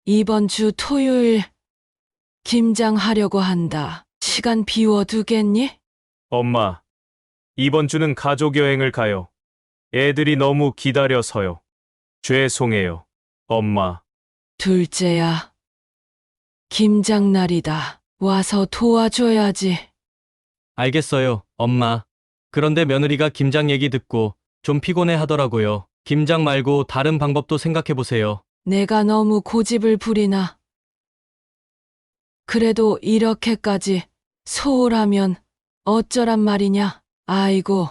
이번 주 토요일 김장하려고 한다. 시간 비워두겠니? 엄마, 이번 주는 가족 여행을 가요. 애들이 너무 기다려서요. 죄송해요. 엄마, 둘째야. 김장날이다. 와서 도와줘야지. 알겠어요, 엄마. 그런데 며느리가 김장 얘기 듣고 좀 피곤해 하더라고요. 김장 말고 다른 방법도 생각해 보세요. 내가 너무 고집을 부리나? 그래도 이렇게까지 소홀하면 어쩌란 말이냐? 아이고,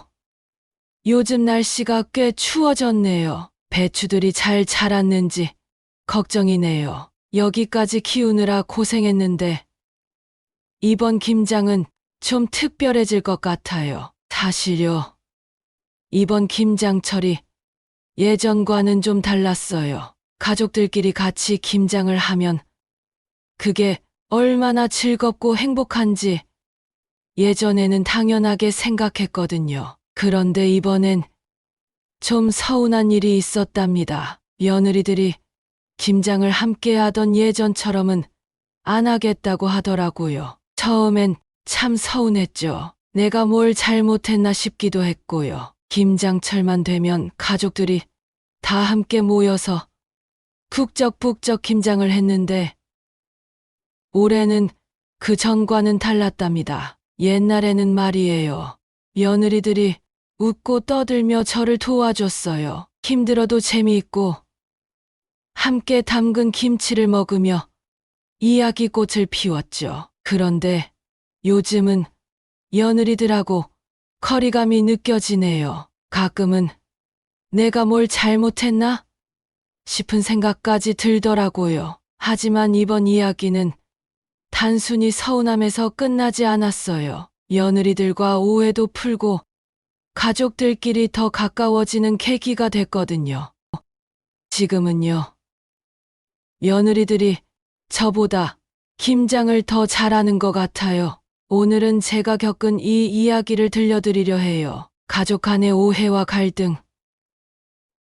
요즘 날씨가 꽤 추워졌네요. 배추들이 잘 자랐는지 걱정이네요. 여기까지 키우느라 고생했는데 이번 김장은 좀 특별해질 것 같아요. 사실요. 이번 김장철이 예전과는 좀 달랐어요. 가족들끼리 같이 김장을 하면 그게 얼마나 즐겁고 행복한지 예전에는 당연하게 생각했거든요. 그런데 이번엔 좀 서운한 일이 있었답니다. 며느리들이 김장을 함께 하던 예전처럼은 안 하겠다고 하더라고요. 처음엔 참 서운했죠. 내가 뭘 잘못했나 싶기도 했고요. 김장철만 되면 가족들이 다 함께 모여서 국적북적 김장을 했는데 올해는 그 전과는 달랐답니다. 옛날에는 말이에요. 며느리들이 웃고 떠들며 저를 도와줬어요. 힘들어도 재미있고 함께 담근 김치를 먹으며 이야기꽃을 피웠죠. 그런데 요즘은 며느리들하고 거리감이 느껴지네요. 가끔은 내가 뭘 잘못했나 싶은 생각까지 들더라고요. 하지만 이번 이야기는 단순히 서운함에서 끝나지 않았어요. 며느리들과 오해도 풀고 가족들끼리 더 가까워지는 계기가 됐거든요. 지금은요. 며느리들이 저보다 김장을 더 잘하는 것 같아요. 오늘은 제가 겪은 이 이야기를 들려드리려 해요. 가족 간의 오해와 갈등,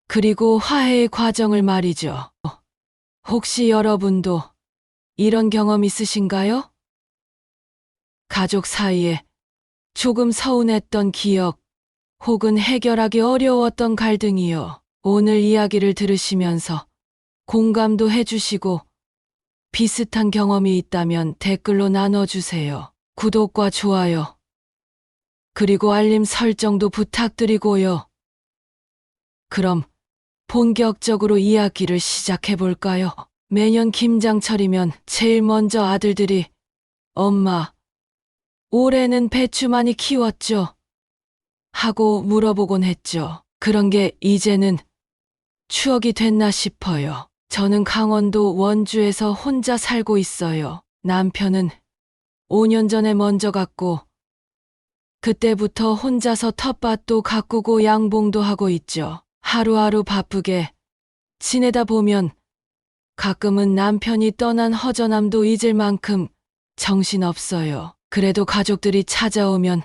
그리고 화해의 과정을 말이죠. 혹시 여러분도 이런 경험 있으신가요? 가족 사이에 조금 서운했던 기억, 혹은 해결하기 어려웠던 갈등이요. 오늘 이야기를 들으시면서 공감도 해주시고 비슷한 경험이 있다면 댓글로 나눠주세요. 구독과 좋아요, 그리고 알림 설정도 부탁드리고요. 그럼 본격적으로 이야기를 시작해볼까요? 매년 김장철이면 제일 먼저 아들들이 엄마, 올해는 배추 많이 키웠죠? 하고 물어보곤 했죠. 그런 게 이제는 추억이 됐나 싶어요. 저는 강원도 원주에서 혼자 살고 있어요. 남편은 5년 전에 먼저 갔고 그때부터 혼자서 텃밭도 가꾸고 양봉도 하고 있죠. 하루하루 바쁘게 지내다 보면 가끔은 남편이 떠난 허전함도 잊을 만큼 정신없어요. 그래도 가족들이 찾아오면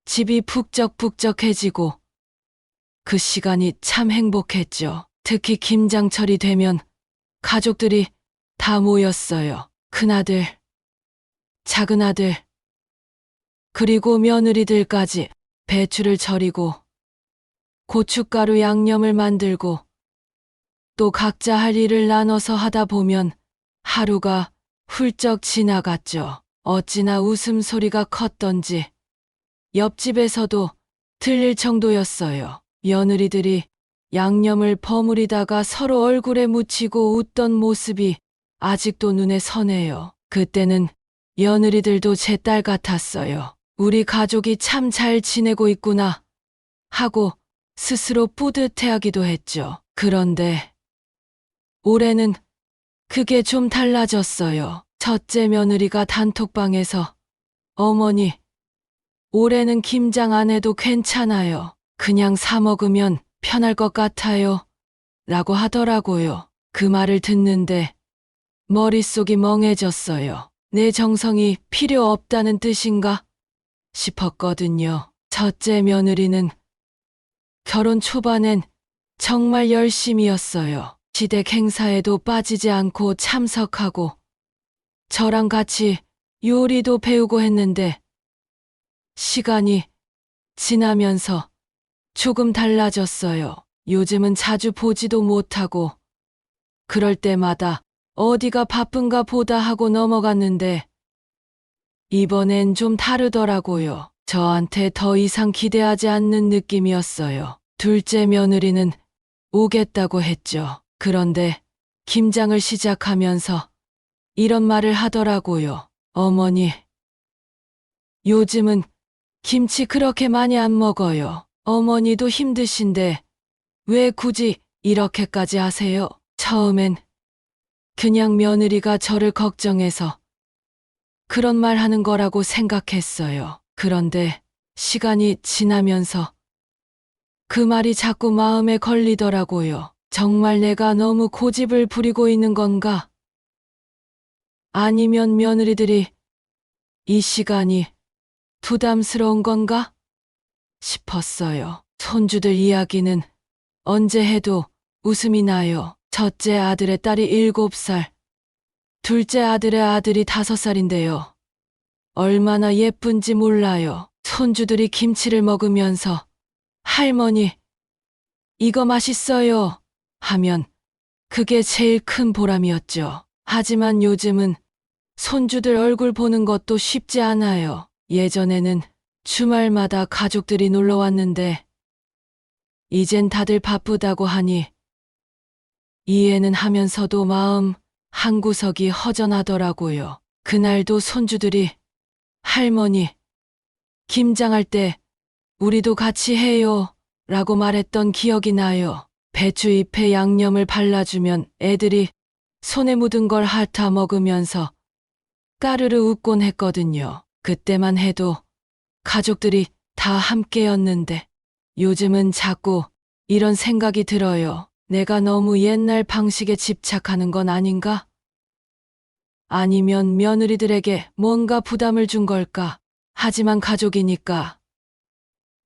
집이 북적북적해지고 그 시간이 참 행복했죠. 특히 김장철이 되면 가족들이 다 모였어요. 큰아들, 작은아들, 그리고 며느리들까지 배추를 절이고 고춧가루 양념을 만들고 또 각자 할 일을 나눠서 하다 보면 하루가 훌쩍 지나갔죠. 어찌나 웃음소리가 컸던지 옆집에서도 들릴 정도였어요. 며느리들이 양념을 버무리다가 서로 얼굴에 묻히고 웃던 모습이 아직도 눈에 선해요. 그때는 며느리들도 제 딸 같았어요. 우리 가족이 참 잘 지내고 있구나 하고 스스로 뿌듯해하기도 했죠. 그런데 올해는 그게 좀 달라졌어요. 첫째 며느리가 단톡방에서 어머니, 올해는 김장 안 해도 괜찮아요. 그냥 사 먹으면 편할 것 같아요. 라고 하더라고요. 그 말을 듣는데 머릿속이 멍해졌어요. 내 정성이 필요 없다는 뜻인가 싶었거든요. 첫째 며느리는 결혼 초반엔 정말 열심이었어요. 자치대 행사에도 빠지지 않고 참석하고 저랑 같이 요리도 배우고 했는데 시간이 지나면서 조금 달라졌어요. 요즘은 자주 보지도 못하고 그럴 때마다 어디가 바쁜가 보다 하고 넘어갔는데 이번엔 좀 다르더라고요. 저한테 더 이상 기대하지 않는 느낌이었어요. 둘째 며느리는 오겠다고 했죠. 그런데 김장을 시작하면서 이런 말을 하더라고요. 어머니, 요즘은 김치 그렇게 많이 안 먹어요. 어머니도 힘드신데 왜 굳이 이렇게까지 하세요? 처음엔 그냥 며느리가 저를 걱정해서 그런 말 하는 거라고 생각했어요. 그런데 시간이 지나면서 그 말이 자꾸 마음에 걸리더라고요. 정말 내가 너무 고집을 부리고 있는 건가? 아니면 며느리들이 이 시간이 부담스러운 건가? 싶었어요. 손주들 이야기는 언제 해도 웃음이 나요. 첫째 아들의 딸이 7살, 둘째 아들의 아들이 5살인데요. 얼마나 예쁜지 몰라요. 손주들이 김치를 먹으면서 할머니, 이거 맛있어요 하면 그게 제일 큰 보람이었죠. 하지만 요즘은 손주들 얼굴 보는 것도 쉽지 않아요. 예전에는 주말마다 가족들이 놀러 왔는데 이젠 다들 바쁘다고 하니 이해는 하면서도 마음 한구석이 허전하더라고요. 그날도 손주들이 할머니, 김장할 때 우리도 같이 해요 라고 말했던 기억이 나요. 배추잎에 양념을 발라주면 애들이 손에 묻은 걸 핥아 먹으면서 까르르 웃곤 했거든요. 그때만 해도 가족들이 다 함께였는데 요즘은 자꾸 이런 생각이 들어요. 내가 너무 옛날 방식에 집착하는 건 아닌가? 아니면 며느리들에게 뭔가 부담을 준 걸까? 하지만 가족이니까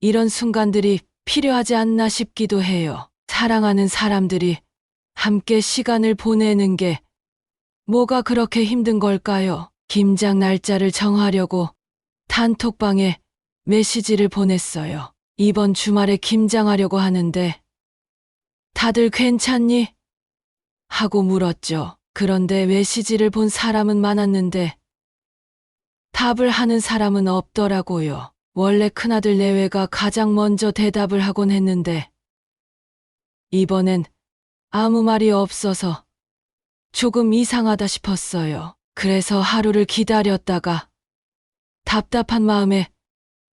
이런 순간들이 필요하지 않나 싶기도 해요. 사랑하는 사람들이 함께 시간을 보내는 게 뭐가 그렇게 힘든 걸까요? 김장 날짜를 정하려고 단톡방에 메시지를 보냈어요. 이번 주말에 김장하려고 하는데 다들 괜찮니? 하고 물었죠. 그런데 메시지를 본 사람은 많았는데 답을 하는 사람은 없더라고요. 원래 큰아들 내외가 가장 먼저 대답을 하곤 했는데 이번엔 아무 말이 없어서 조금 이상하다 싶었어요. 그래서 하루를 기다렸다가 답답한 마음에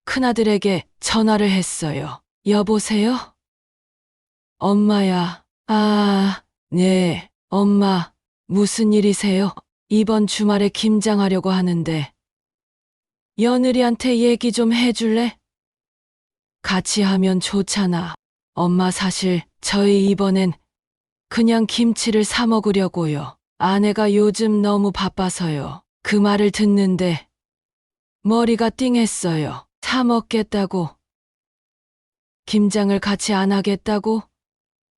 큰아들에게 전화를 했어요. 여보세요? 엄마야. 아, 네. 엄마, 무슨 일이세요? 이번 주말에 김장하려고 하는데 며느리한테 얘기 좀 해줄래? 같이 하면 좋잖아. 엄마 사실 저희 이번엔 그냥 김치를 사 먹으려고요. 아내가 요즘 너무 바빠서요. 그 말을 듣는데 머리가 띵했어요. 사 먹겠다고? 김장을 같이 안 하겠다고?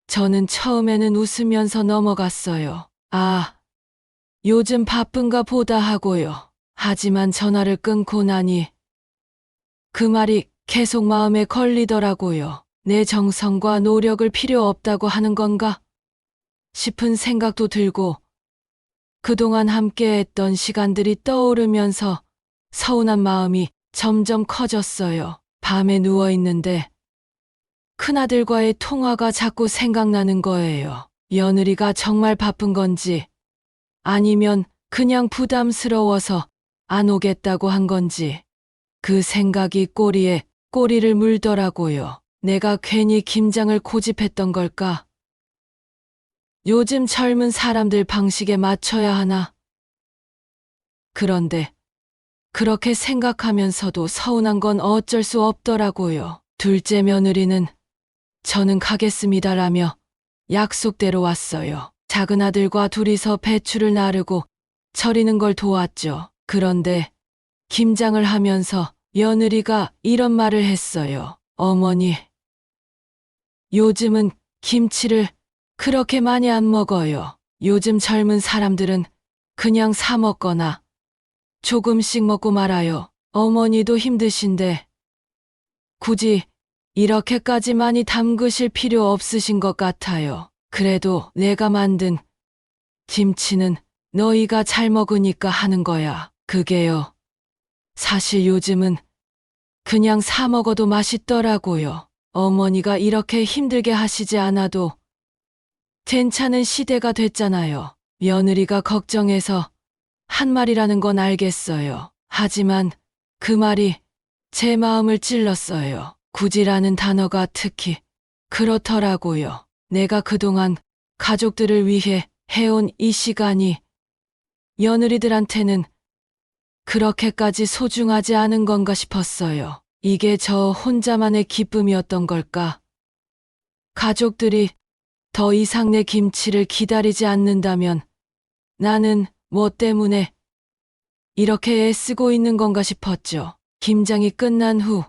저는 처음에는 웃으면서 넘어갔어요. 아, 요즘 바쁜가 보다 하고요. 하지만 전화를 끊고 나니 그 말이 계속 마음에 걸리더라고요. 내 정성과 노력을 필요 없다고 하는 건가? 싶은 생각도 들고 그동안 함께했던 시간들이 떠오르면서 서운한 마음이 점점 커졌어요. 밤에 누워있는데 큰아들과의 통화가 자꾸 생각나는 거예요. 며느리가 정말 바쁜 건지 아니면 그냥 부담스러워서 안 오겠다고 한 건지 그 생각이 꼬리에 꼬리를 물더라고요. 내가 괜히 김장을 고집했던 걸까? 요즘 젊은 사람들 방식에 맞춰야 하나? 그런데 그렇게 생각하면서도 서운한 건 어쩔 수 없더라고요. 둘째 며느리는 저는 가겠습니다라며 약속대로 왔어요. 작은 아들과 둘이서 배추를 나르고 절이는 걸 도왔죠. 그런데 김장을 하면서 며느리가 이런 말을 했어요. 어머니, 요즘은 김치를 그렇게 많이 안 먹어요. 요즘 젊은 사람들은 그냥 사 먹거나 조금씩 먹고 말아요. 어머니도 힘드신데 굳이 이렇게까지 많이 담그실 필요 없으신 것 같아요. 그래도 내가 만든 김치는 너희가 잘 먹으니까 하는 거야. 그게요. 사실 요즘은 그냥 사 먹어도 맛있더라고요. 어머니가 이렇게 힘들게 하시지 않아도 괜찮은 시대가 됐잖아요. 며느리가 걱정해서 한 말이라는 건 알겠어요. 하지만 그 말이 제 마음을 찔렀어요. 굳이라는 단어가 특히 그렇더라고요. 내가 그동안 가족들을 위해 해온 이 시간이 며느리들한테는 그렇게까지 소중하지 않은 건가 싶었어요. 이게 저 혼자만의 기쁨이었던 걸까? 가족들이 더 이상 내 김치를 기다리지 않는다면 나는 뭐 때문에 이렇게 애쓰고 있는 건가 싶었죠. 김장이 끝난 후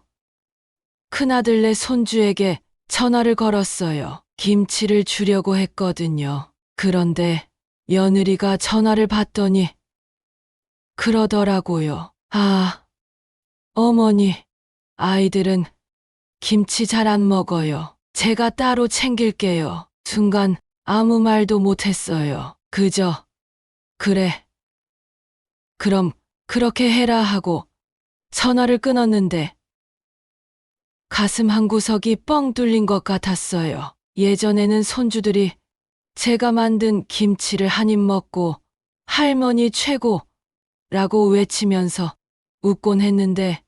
큰아들네 손주에게 전화를 걸었어요. 김치를 주려고 했거든요. 그런데 며느리가 전화를 받더니 그러더라고요. 아, 어머니, 아이들은 김치 잘 안 먹어요. 제가 따로 챙길게요. 순간 아무 말도 못했어요. 그저 그래. 그럼 그렇게 해라 하고 전화를 끊었는데 가슴 한구석이 뻥 뚫린 것 같았어요. 예전에는 손주들이 제가 만든 김치를 한 입 먹고 할머니 최고라고 외치면서 웃곤 했는데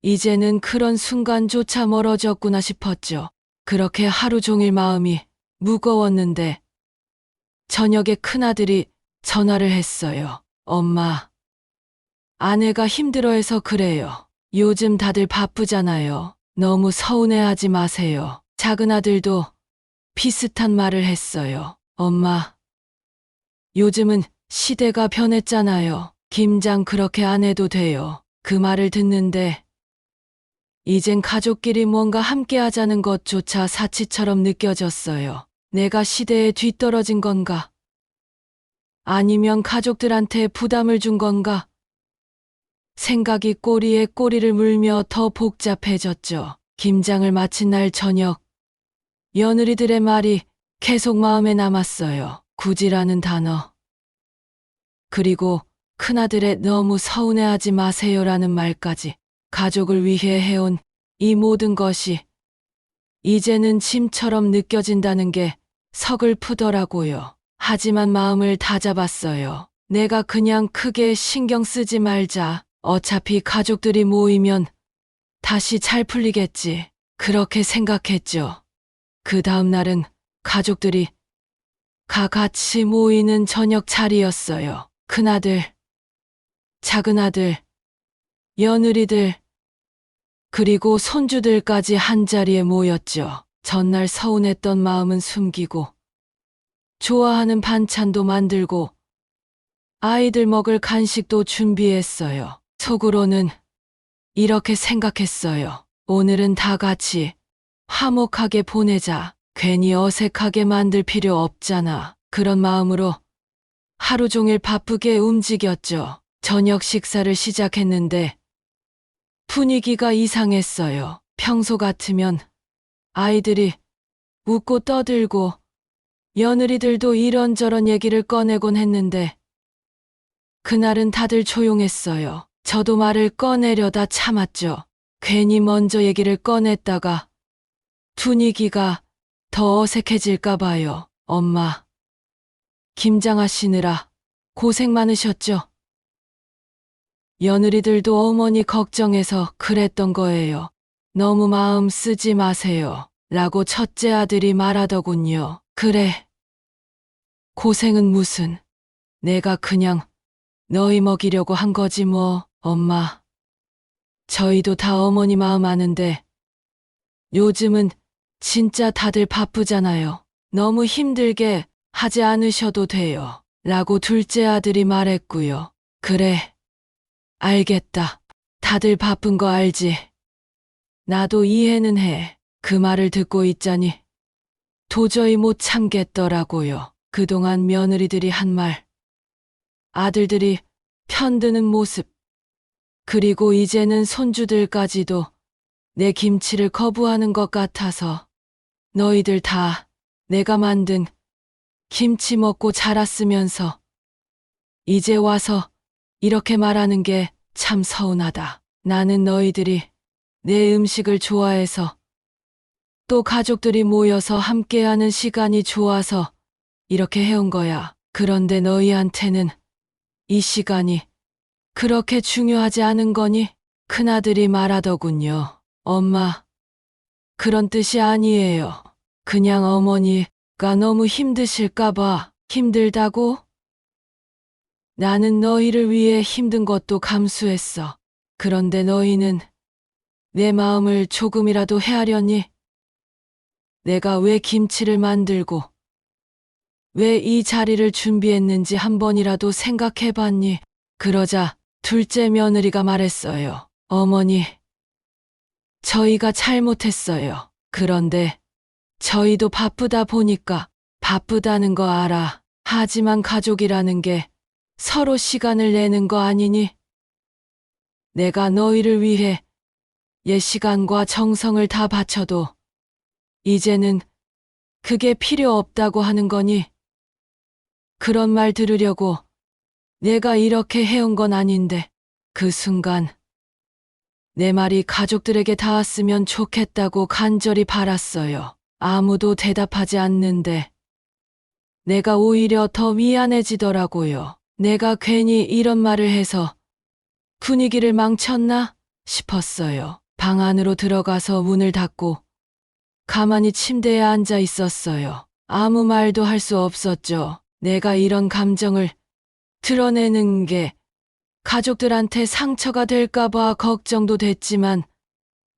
이제는 그런 순간조차 멀어졌구나 싶었죠. 그렇게 하루 종일 마음이 무거웠는데 저녁에 큰아들이 전화를 했어요. 엄마, 아내가 힘들어해서 그래요. 요즘 다들 바쁘잖아요. 너무 서운해하지 마세요. 작은아들도 비슷한 말을 했어요. 엄마, 요즘은 시대가 변했잖아요. 김장 그렇게 안 해도 돼요. 그 말을 듣는데 이젠 가족끼리 뭔가 함께 하자는 것조차 사치처럼 느껴졌어요. 내가 시대에 뒤떨어진 건가? 아니면 가족들한테 부담을 준 건가? 생각이 꼬리에 꼬리를 물며 더 복잡해졌죠. 김장을 마친 날 저녁, 며느리들의 말이 계속 마음에 남았어요. 굳이라는 단어. 그리고 큰아들의 너무 서운해하지 마세요라는 말까지. 가족을 위해 해온 이 모든 것이 이제는 짐처럼 느껴진다는 게 서글프더라고요. 하지만 마음을 다잡았어요. 내가 그냥 크게 신경 쓰지 말자. 어차피 가족들이 모이면 다시 잘 풀리겠지. 그렇게 생각했죠. 그 다음 날은 가족들이 같이 모이는 저녁 자리였어요. 큰아들, 작은아들, 며느리들, 그리고 손주들까지 한자리에 모였죠. 전날 서운했던 마음은 숨기고 좋아하는 반찬도 만들고 아이들 먹을 간식도 준비했어요. 속으로는 이렇게 생각했어요. 오늘은 다 같이 화목하게 보내자. 괜히 어색하게 만들 필요 없잖아. 그런 마음으로 하루 종일 바쁘게 움직였죠. 저녁 식사를 시작했는데 분위기가 이상했어요. 평소 같으면 아이들이 웃고 떠들고 며느리들도 이런저런 얘기를 꺼내곤 했는데 그날은 다들 조용했어요. 저도 말을 꺼내려다 참았죠. 괜히 먼저 얘기를 꺼냈다가 분위기가 더 어색해질까 봐요. 엄마, 김장하시느라 고생 많으셨죠? 며느리들도 어머니 걱정해서 그랬던 거예요. 너무 마음 쓰지 마세요. 라고 첫째 아들이 말하더군요. 그래. 고생은 무슨. 내가 그냥 너희 먹이려고 한 거지 뭐. 엄마. 저희도 다 어머니 마음 아는데 요즘은 진짜 다들 바쁘잖아요. 너무 힘들게 하지 않으셔도 돼요. 라고 둘째 아들이 말했고요. 그래. 알겠다. 다들 바쁜 거 알지? 나도 이해는 해. 그 말을 듣고 있자니 도저히 못 참겠더라고요. 그동안 며느리들이 한 말, 아들들이 편드는 모습, 그리고 이제는 손주들까지도 내 김치를 거부하는 것 같아서 너희들 다 내가 만든 김치 먹고 자랐으면서 이제 와서 이렇게 말하는 게 참 서운하다. 나는 너희들이 내 음식을 좋아해서 또 가족들이 모여서 함께하는 시간이 좋아서 이렇게 해온 거야. 그런데 너희한테는 이 시간이 그렇게 중요하지 않은 거니? 큰아들이 말하더군요. 엄마, 그런 뜻이 아니에요. 그냥 어머니가 너무 힘드실까봐. 힘들다고? 나는 너희를 위해 힘든 것도 감수했어. 그런데 너희는 내 마음을 조금이라도 헤아려니? 내가 왜 김치를 만들고 왜 이 자리를 준비했는지 한 번이라도 생각해봤니? 그러자 둘째 며느리가 말했어요. 어머니, 저희가 잘못했어요. 그런데 저희도 바쁘다 보니까 바쁘다는 거 알아. 하지만 가족이라는 게 서로 시간을 내는 거 아니니? 내가 너희를 위해 옛 시간과 정성을 다 바쳐도 이제는 그게 필요 없다고 하는 거니? 그런 말 들으려고 내가 이렇게 해온 건 아닌데. 그 순간 내 말이 가족들에게 닿았으면 좋겠다고 간절히 바랐어요. 아무도 대답하지 않는데 내가 오히려 더 미안해지더라고요. 내가 괜히 이런 말을 해서 분위기를 망쳤나 싶었어요. 방 안으로 들어가서 문을 닫고 가만히 침대에 앉아 있었어요. 아무 말도 할 수 없었죠. 내가 이런 감정을 드러내는 게 가족들한테 상처가 될까봐 걱정도 됐지만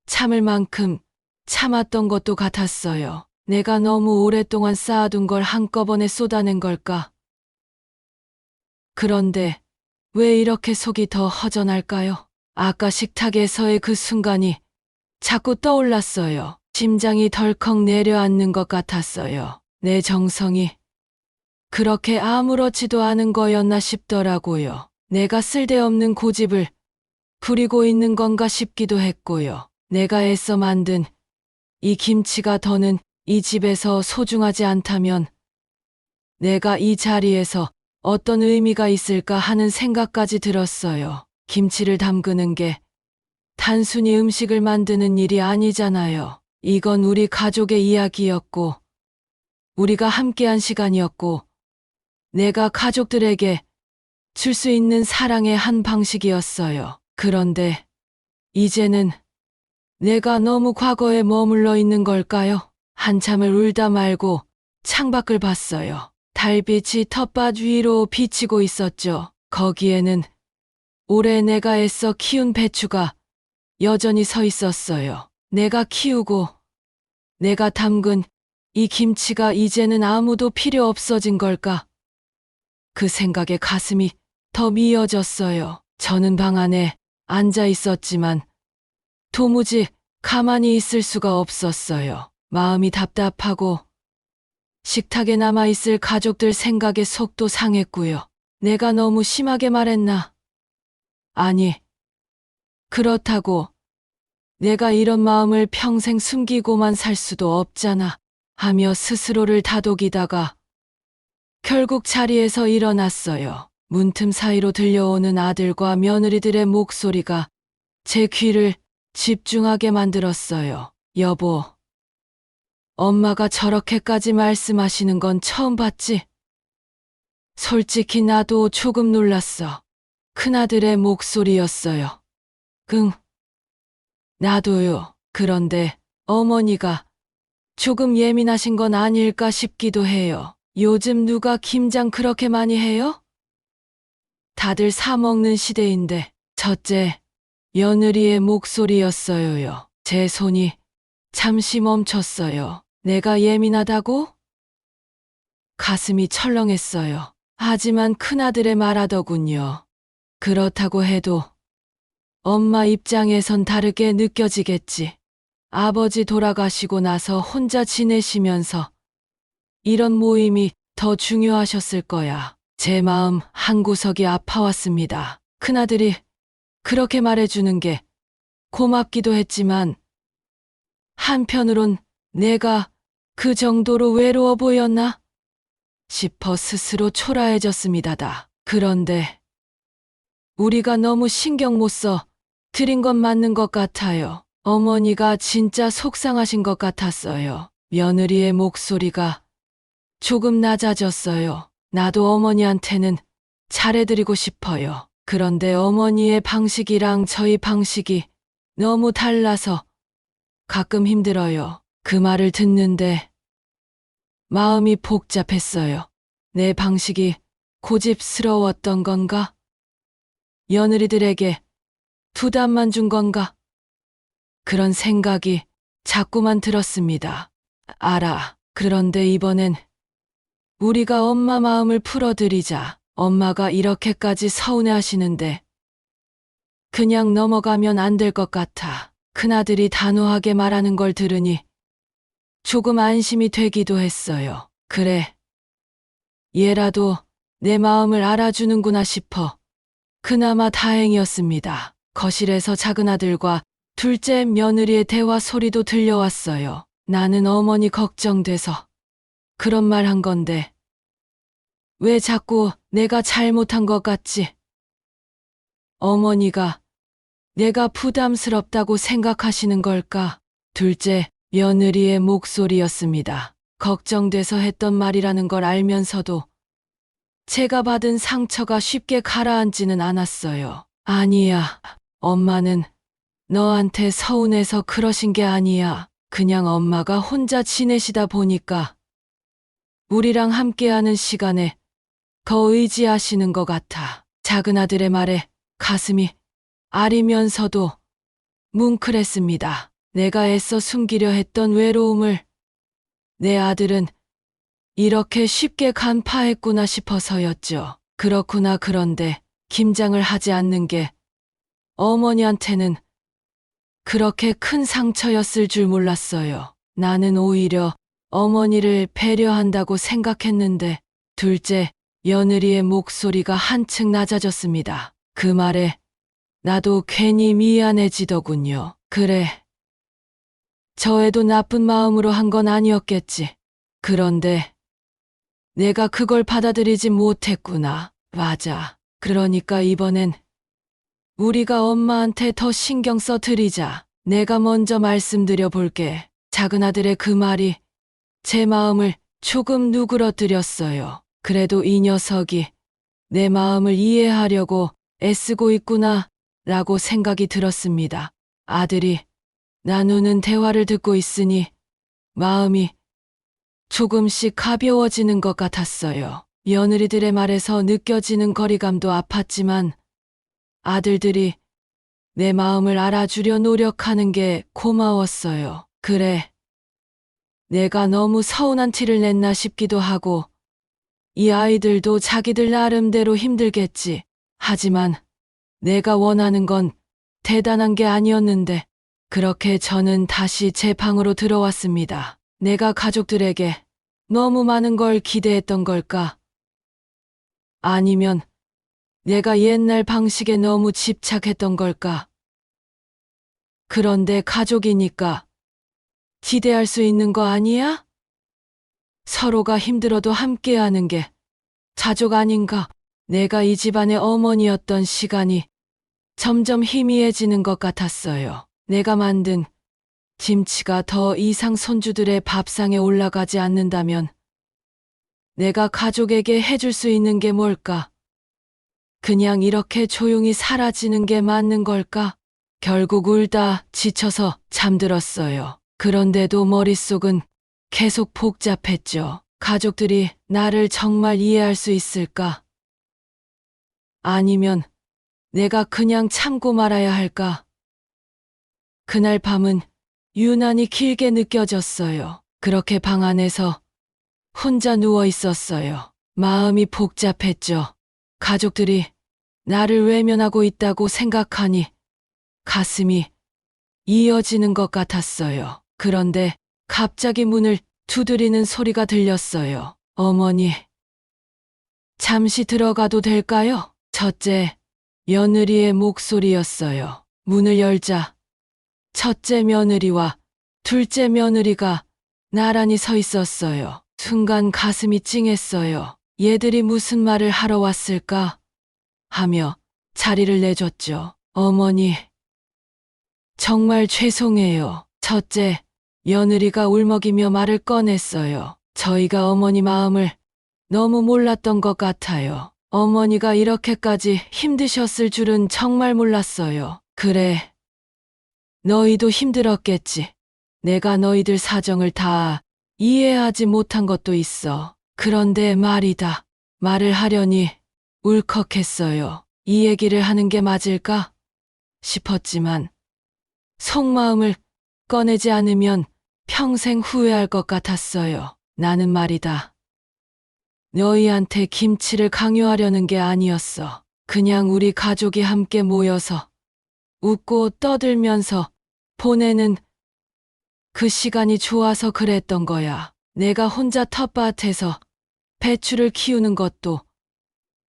참을 만큼 참았던 것도 같았어요. 내가 너무 오랫동안 쌓아둔 걸 한꺼번에 쏟아낸 걸까? 그런데 왜 이렇게 속이 더 허전할까요? 아까 식탁에서의 그 순간이 자꾸 떠올랐어요. 심장이 덜컥 내려앉는 것 같았어요. 내 정성이 그렇게 아무렇지도 않은 거였나 싶더라고요. 내가 쓸데없는 고집을 부리고 있는 건가 싶기도 했고요. 내가 애써 만든 이 김치가 더는 이 집에서 소중하지 않다면 내가 이 자리에서 어떤 의미가 있을까 하는 생각까지 들었어요. 김치를 담그는 게 단순히 음식을 만드는 일이 아니잖아요. 이건 우리 가족의 이야기였고, 우리가 함께한 시간이었고, 내가 가족들에게 줄 수 있는 사랑의 한 방식이었어요. 그런데 이제는 내가 너무 과거에 머물러 있는 걸까요? 한참을 울다 말고 창밖을 봤어요. 달빛이 텃밭 위로 비치고 있었죠. 거기에는 올해 내가 애써 키운 배추가 여전히 서 있었어요. 내가 키우고 내가 담근 이 김치가 이제는 아무도 필요 없어진 걸까? 그 생각에 가슴이 더 미어졌어요. 저는 방 안에 앉아 있었지만 도무지 가만히 있을 수가 없었어요. 마음이 답답하고 식탁에 남아있을 가족들 생각에 속도 상했고요. 내가 너무 심하게 말했나? 아니, 그렇다고 내가 이런 마음을 평생 숨기고만 살 수도 없잖아 하며 스스로를 다독이다가 결국 자리에서 일어났어요. 문틈 사이로 들려오는 아들과 며느리들의 목소리가 제 귀를 집중하게 만들었어요. 여보, 엄마가 저렇게까지 말씀하시는 건 처음 봤지? 솔직히 나도 조금 놀랐어. 큰아들의 목소리였어요. 응, 나도요. 그런데 어머니가 조금 예민하신 건 아닐까 싶기도 해요. 요즘 누가 김장 그렇게 많이 해요? 다들 사 먹는 시대인데. 첫째 며느리의 목소리였어요. 제 손이 잠시 멈췄어요. 내가 예민하다고? 가슴이 철렁했어요. 하지만 큰아들의 말하더군요. 그렇다고 해도 엄마 입장에선 다르게 느껴지겠지. 아버지 돌아가시고 나서 혼자 지내시면서 이런 모임이 더 중요하셨을 거야. 제 마음 한구석이 아파왔습니다. 큰아들이 그렇게 말해주는 게 고맙기도 했지만 한편으론 내가 그 정도로 외로워 보였나 싶어 스스로 초라해졌습니다다. 그런데 우리가 너무 신경 못 써 드린 건 맞는 것 같아요. 어머니가 진짜 속상하신 것 같았어요. 며느리의 목소리가 조금 낮아졌어요. 나도 어머니한테는 잘해드리고 싶어요. 그런데 어머니의 방식이랑 저희 방식이 너무 달라서 가끔 힘들어요. 그 말을 듣는데 마음이 복잡했어요. 내 방식이 고집스러웠던 건가? 며느리들에게 부담만 준 건가? 그런 생각이 자꾸만 들었습니다. 알아. 그런데 이번엔 우리가 엄마 마음을 풀어드리자. 엄마가 이렇게까지 서운해 하시는데 그냥 넘어가면 안 될 것 같아. 큰아들이 단호하게 말하는 걸 들으니 조금 안심이 되기도 했어요. 그래. 얘라도 내 마음을 알아주는구나 싶어 그나마 다행이었습니다. 거실에서 작은아들과 둘째 며느리의 대화 소리도 들려왔어요. 나는 어머니 걱정돼서 그런 말 한 건데 왜 자꾸 내가 잘못한 것 같지? 어머니가 내가 부담스럽다고 생각하시는 걸까? 둘째 며느리의 목소리였습니다. 걱정돼서 했던 말이라는 걸 알면서도 제가 받은 상처가 쉽게 가라앉지는 않았어요. 아니야. 엄마는 너한테 서운해서 그러신 게 아니야. 그냥 엄마가 혼자 지내시다 보니까 우리랑 함께하는 시간에 더 의지하시는 것 같아. 작은아들의 말에 가슴이 아리면서도 뭉클했습니다. 내가 애써 숨기려 했던 외로움을 내 아들은 이렇게 쉽게 간파했구나 싶어서였죠. 그렇구나. 그런데 김장을 하지 않는 게 어머니한테는 그렇게 큰 상처였을 줄 몰랐어요. 나는 오히려 어머니를 배려한다고 생각했는데 둘째 며느리의 목소리가 한층 낮아졌습니다. 그 말에 나도 괜히 미안해지더군요. 그래. 저 애도 나쁜 마음으로 한 건 아니었겠지. 그런데 내가 그걸 받아들이지 못했구나. 맞아. 그러니까 이번엔 우리가 엄마한테 더 신경 써 드리자. 내가 먼저 말씀드려 볼게. 작은아들의 그 말이 제 마음을 조금 누그러뜨렸어요. 그래도 이 녀석이 내 마음을 이해하려고 애쓰고 있구나 라고 생각이 들었습니다. 아들이 나누는 대화를 듣고 있으니 마음이 조금씩 가벼워지는 것 같았어요. 며느리들의 말에서 느껴지는 거리감도 아팠지만 아들들이 내 마음을 알아주려 노력하는 게 고마웠어요. 그래. 내가 너무 서운한 티를 냈나 싶기도 하고 이 아이들도 자기들 나름대로 힘들겠지. 하지만 내가 원하는 건 대단한 게 아니었는데 그렇게 저는 다시 제 방으로 들어왔습니다. 내가 가족들에게 너무 많은 걸 기대했던 걸까? 아니면 내가 옛날 방식에 너무 집착했던 걸까? 그런데 가족이니까 기대할 수 있는 거 아니야? 서로가 힘들어도 함께하는 게 가족 아닌가? 내가 이 집안의 어머니였던 시간이 점점 희미해지는 것 같았어요. 내가 만든 김치가 더 이상 손주들의 밥상에 올라가지 않는다면 내가 가족에게 해줄 수 있는 게 뭘까? 그냥 이렇게 조용히 사라지는 게 맞는 걸까? 결국 울다 지쳐서 잠들었어요. 그런데도 머릿속은 계속 복잡했죠. 가족들이 나를 정말 이해할 수 있을까? 아니면 내가 그냥 참고 말아야 할까? 그날 밤은 유난히 길게 느껴졌어요. 그렇게 방 안에서 혼자 누워 있었어요. 마음이 복잡했죠. 가족들이 나를 외면하고 있다고 생각하니 가슴이 이어지는 것 같았어요. 그런데 갑자기 문을 두드리는 소리가 들렸어요. 어머니, 잠시 들어가도 될까요? 첫째 며느리의 목소리였어요. 문을 열자 첫째 며느리와 둘째 며느리가 나란히 서 있었어요. 순간 가슴이 찡했어요. 얘들이 무슨 말을 하러 왔을까? 하며 자리를 내줬죠. 어머니, 정말 죄송해요. 첫째 며느리가 울먹이며 말을 꺼냈어요. 저희가 어머니 마음을 너무 몰랐던 것 같아요. 어머니가 이렇게까지 힘드셨을 줄은 정말 몰랐어요. 그래, 너희도 힘들었겠지. 내가 너희들 사정을 다 이해하지 못한 것도 있어. 그런데 말이다. 말을 하려니 울컥했어요. 이 얘기를 하는 게 맞을까 싶었지만 속마음을 꺼내지 않으면 평생 후회할 것 같았어요. 나는 말이다. 너희한테 김치를 강요하려는 게 아니었어. 그냥 우리 가족이 함께 모여서 웃고 떠들면서 보내는 그 시간이 좋아서 그랬던 거야. 내가 혼자 텃밭에서 배추를 키우는 것도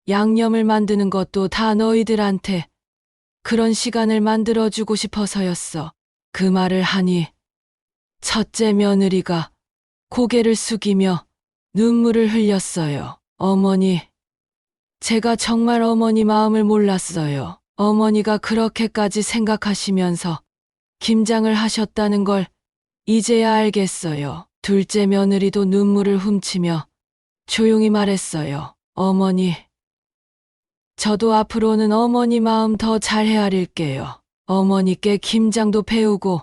양념을 만드는 것도 다 너희들한테 그런 시간을 만들어주고 싶어서였어. 그 말을 하니 첫째 며느리가 고개를 숙이며 눈물을 흘렸어요. 어머니, 제가 정말 어머니 마음을 몰랐어요. 어머니가 그렇게까지 생각하시면서 김장을 하셨다는 걸 이제야 알겠어요. 둘째 며느리도 눈물을 훔치며 조용히 말했어요. 어머니, 저도 앞으로는 어머니 마음 더 잘 헤아릴게요. 어머니께 김장도 배우고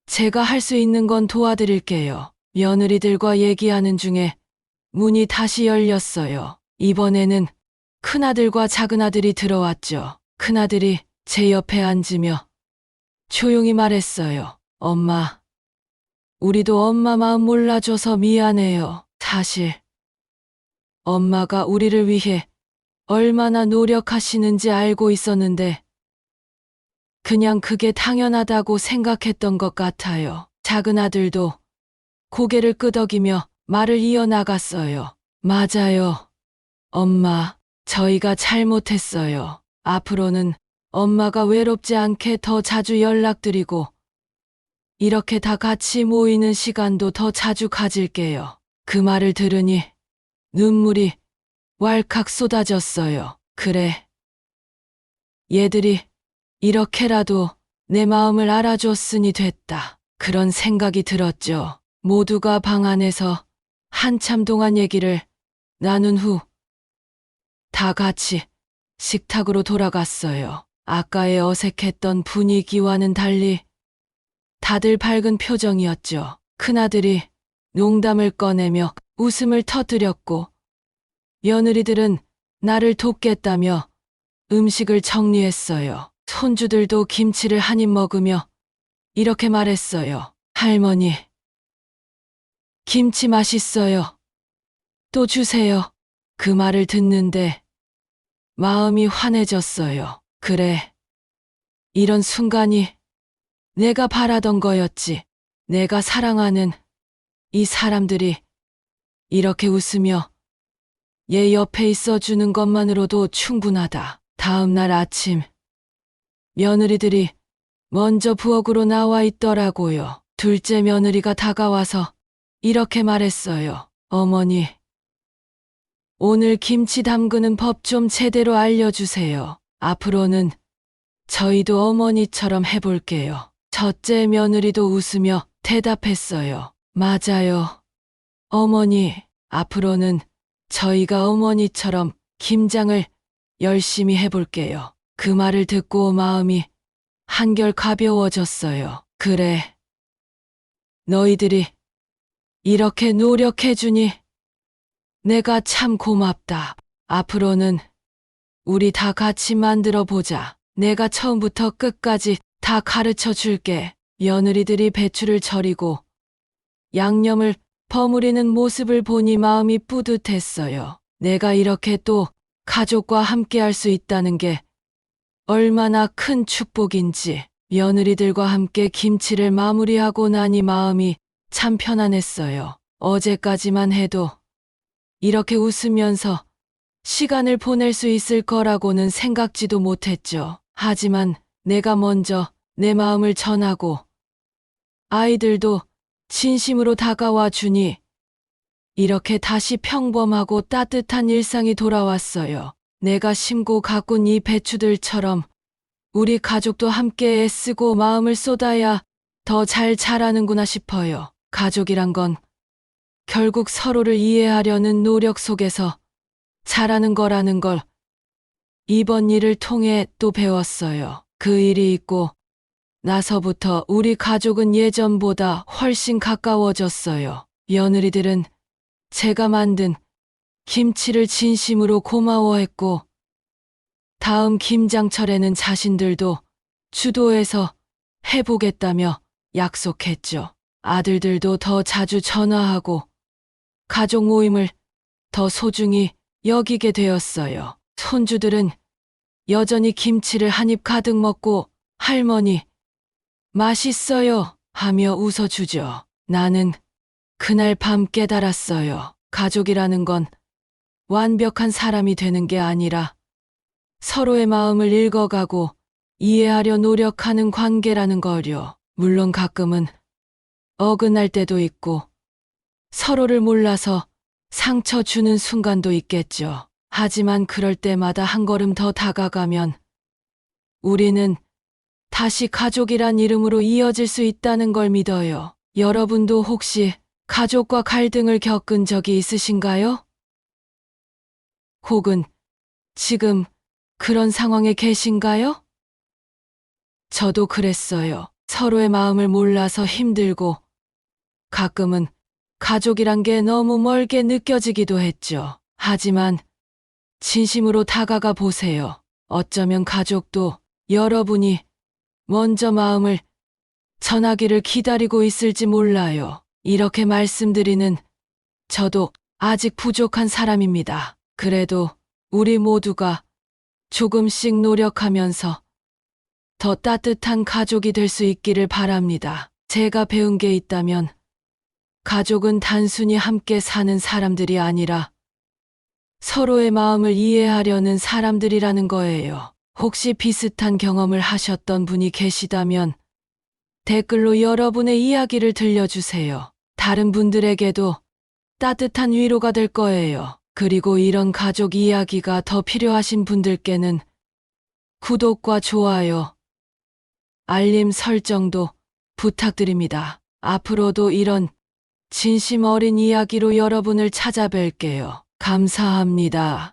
제가 할 수 있는 건 도와드릴게요. 며느리들과 얘기하는 중에 문이 다시 열렸어요. 이번에는 큰아들과 작은아들이 들어왔죠. 큰아들이 제 옆에 앉으며 조용히 말했어요. 엄마, 우리도 엄마 마음 몰라줘서 미안해요. 사실 엄마가 우리를 위해 얼마나 노력하시는지 알고 있었는데 그냥 그게 당연하다고 생각했던 것 같아요. 작은아들도 고개를 끄덕이며 말을 이어나갔어요. 맞아요. 엄마, 저희가 잘못했어요. 앞으로는 엄마가 외롭지 않게 더 자주 연락드리고 이렇게 다 같이 모이는 시간도 더 자주 가질게요. 그 말을 들으니 눈물이 왈칵 쏟아졌어요. 그래, 얘들이 이렇게라도 내 마음을 알아줬으니 됐다. 그런 생각이 들었죠. 모두가 방 안에서 한참 동안 얘기를 나눈 후 다 같이 식탁으로 돌아갔어요. 아까의 어색했던 분위기와는 달리 다들 밝은 표정이었죠. 큰아들이 농담을 꺼내며 웃음을 터뜨렸고 며느리들은 나를 돕겠다며 음식을 정리했어요. 손주들도 김치를 한 입 먹으며 이렇게 말했어요. 할머니, 김치 맛있어요. 또 주세요. 그 말을 듣는데 마음이 환해졌어요. 그래, 이런 순간이 내가 바라던 거였지. 내가 사랑하는 이 사람들이 이렇게 웃으며 얘 옆에 있어주는 것만으로도 충분하다. 다음 날 아침, 며느리들이 먼저 부엌으로 나와 있더라고요. 둘째 며느리가 다가와서 이렇게 말했어요. 어머니, 오늘 김치 담그는 법 좀 제대로 알려주세요. 앞으로는 저희도 어머니처럼 해볼게요. 첫째 며느리도 웃으며 대답했어요. 맞아요. 어머니, 앞으로는 저희가 어머니처럼 김장을 열심히 해볼게요. 그 말을 듣고 마음이 한결 가벼워졌어요. 그래, 너희들이 이렇게 노력해주니 내가 참 고맙다. 앞으로는 우리 다 같이 만들어 보자. 내가 처음부터 끝까지 다 가르쳐 줄게. 며느리들이 배추를 절이고 양념을 버무리는 모습을 보니 마음이 뿌듯했어요. 내가 이렇게 또 가족과 함께 할 수 있다는 게 얼마나 큰 축복인지. 며느리들과 함께 김치를 마무리하고 나니 마음이 참 편안했어요. 어제까지만 해도 이렇게 웃으면서 시간을 보낼 수 있을 거라고는 생각지도 못했죠. 하지만 내가 먼저 내 마음을 전하고 아이들도 진심으로 다가와 주니 이렇게 다시 평범하고 따뜻한 일상이 돌아왔어요. 내가 심고 가꾼 이 배추들처럼 우리 가족도 함께 애쓰고 마음을 쏟아야 더 잘 자라는구나 싶어요. 가족이란 건 결국 서로를 이해하려는 노력 속에서 자라는 거라는 걸 이번 일을 통해 또 배웠어요. 그 일이 있고 나서부터 우리 가족은 예전보다 훨씬 가까워졌어요. 며느리들은 제가 만든 김치를 진심으로 고마워했고 다음 김장철에는 자신들도 주도해서 해보겠다며 약속했죠. 아들들도 더 자주 전화하고 가족 모임을 더 소중히 여기게 되었어요. 손주들은 여전히 김치를 한 입 가득 먹고 할머니, 맛있어요 하며 웃어주죠. 나는 그날 밤 깨달았어요. 가족이라는 건 완벽한 사람이 되는 게 아니라 서로의 마음을 읽어가고 이해하려 노력하는 관계라는 거요. 물론 가끔은 어긋날 때도 있고 서로를 몰라서 상처 주는 순간도 있겠죠. 하지만 그럴 때마다 한 걸음 더 다가가면 우리는 다시 가족이란 이름으로 이어질 수 있다는 걸 믿어요. 여러분도 혹시 가족과 갈등을 겪은 적이 있으신가요? 혹은 지금 그런 상황에 계신가요? 저도 그랬어요. 서로의 마음을 몰라서 힘들고 가끔은 가족이란 게 너무 멀게 느껴지기도 했죠. 하지만 진심으로 다가가 보세요. 어쩌면 가족도 여러분이 먼저 마음을 전하기를 기다리고 있을지 몰라요. 이렇게 말씀드리는 저도 아직 부족한 사람입니다. 그래도 우리 모두가 조금씩 노력하면서 더 따뜻한 가족이 될 수 있기를 바랍니다. 제가 배운 게 있다면 가족은 단순히 함께 사는 사람들이 아니라 서로의 마음을 이해하려는 사람들이라는 거예요. 혹시 비슷한 경험을 하셨던 분이 계시다면 댓글로 여러분의 이야기를 들려주세요. 다른 분들에게도 따뜻한 위로가 될 거예요. 그리고 이런 가족 이야기가 더 필요하신 분들께는 구독과 좋아요, 알림 설정도 부탁드립니다. 앞으로도 이런 진심 어린 이야기로 여러분을 찾아뵐게요. 감사합니다.